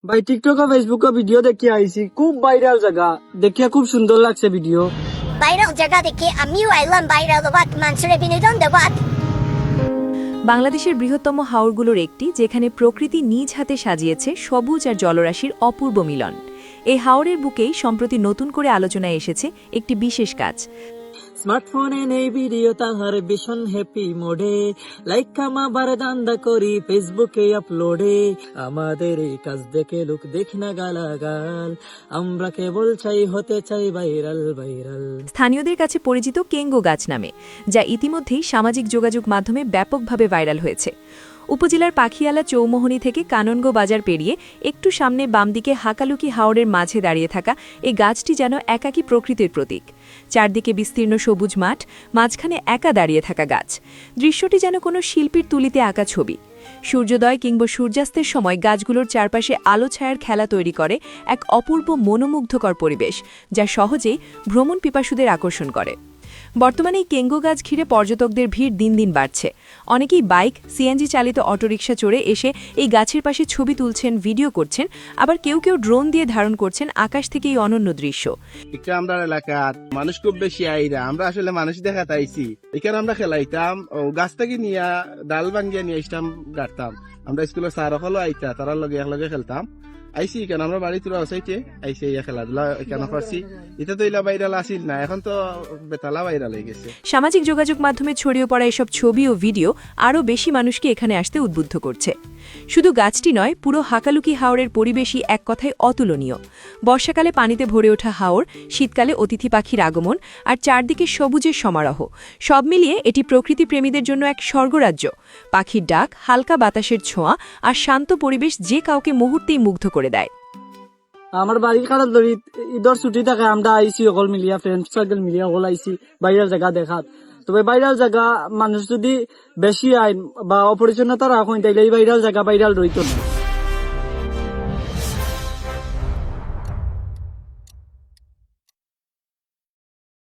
ভাই টিকটক ও Facebook video দেখি আইছি, খুব ভাইরাল জায়গা দেখিয়া খুব সুন্দর লাগছে ভিডিও। ভাইরাল জায়গা দেখে আমিও আইলাম ভাইরাল হওয়ার মানুষের বিনোদন দেওয়ার। বাংলাদেশের বৃহত্তম হাওরগুলোর একটি, যেখানে প্রকৃতি নিজ হাতে সাজিয়েছে সবুজ আর জলরাশির অপূর্ব মিলন। এই হাওরের বুকেই সম্প্রতি নতুন করে আলোচনায় এসেছে একটি বিশেষ কাজ। স্মার্টফোনে নেই ভিডিও তাহার ভীষণ হ্যাপি মোডে, লাইক কামা বারদান্দা করি ফেসবুকে আপলোডে। আমাদের এই কাজ দেখে লোক দেখ না গালাগাল, আমরা কেবল চাই হতে চাই ভাইরাল ভাইরাল। স্থানীয়দের কাছে পরিচিত কেঙ্গো গাছ নামে, যা ইতিমধ্যেই সামাজিক যোগাযোগ মাধ্যমে ব্যাপকভাবে ভাইরাল হয়েছে। উপজেলার পাখিয়ালা চৌমোহনী থেকে কাননগো বাজার পেরিয়ে একটু সামনে বাম দিকে হাকালুকি হাওরের মাঝে দাঁড়িয়ে থাকা এই গাছটি যেন একাকী প্রকৃতির প্রতীক। চারদিকে বিস্তীর্ণ সবুজ মাঠ, মাঝখানে একা দাঁড়িয়ে থাকা গাছ। দৃশ্যটি যেন কোনো শিল্পীর তুলিতে আঁকা ছবি। সূর্যোদয় কিংবা সূর্যাস্তের সময় গাছগুলোর চারপাশে আলো ছায়ার খেলা তৈরি করে এক অপূর্ব মনোমুগ্ধকর পরিবেশ, যা সহজেই ভ্রমণ পিপাসুদের আকর্ষণ করে। বর্তমানে এই কেঙ্গো গাছ ঘিরে পর্যটকদের ভিড় দিন দিন বাড়ছে। অনেকেই বাইক, সিএনজি চালিত অটোরিকশা চড়ে এসে এই গাছের পাশে ছবি তুলছেন, ভিডিও করছেন, আবার কেউ কেউ ড্রোন দিয়ে ধারণ করছেন আকাশ থেকে এই অনন্য দৃশ্য। আমরা এলাকার মানুষ খুব বেশি আইরা, আমরা আসলে মানুষ দেখা তাইছি। এখানে আমরা খেলাইতাম, ও গাছ থেকে নিয়ে ডাল ভাঙ্গিয়ে নিয়ে আসতাম, গাড়তাম। আমরা স্কুলের স্যার হলো আইতা, তারা লগে একলগে খেলতাম। আইসি কেন আমরা বাড়ি তোরা আসাইতে আইসে খেলাধুলা কেন করছি। এটা তো ইলা ভাইরাল আসিল না, এখন তো বেতালা ভাইরাল হয়ে গেছে। সামাজিক যোগাযোগ মাধ্যমে ছড়িয়ে পড়া এসব ছবি ও ভিডিও আরও বেশি মানুষকে এখানে আসতে উদ্বুদ্ধ করছে। শুধু গাছটি নয়, পুরো হাকালুকি হাওরের পরিবেশই এক কথায় অতুলনীয়। বর্ষাকালে পানিতে ভরে ওঠা হাওর, শীতকালে অতিথি পাখির আগমন, আর চারদিকে সবুজের সমারোহ, সব মিলিয়ে এটি প্রকৃতি প্রেমীদের জন্য এক স্বর্গরাজ্য। পাখির ডাক, হালকা বাতাসের ছোঁয়া আর শান্ত পরিবেশ যে কাউকে মুহূর্তেই মুগ্ধ করে দেয়। আমার বাড়ির কারণ ধরি ঈদের ছুটি থাকে, আমরা আইছি অকল মিলিয়া, ফ্রেন্ড সার্কেল মিলিয়া অকল আইছি ভাইরাল জায়গা দেখাত। তবে ভাইরাল জায়গা মানুষ যদি বেশি আইন বা অপরিচ্ছন্নতা রাখেন, তাইলে এই ভাইরাল জায়গা ভাইরাল রইত না।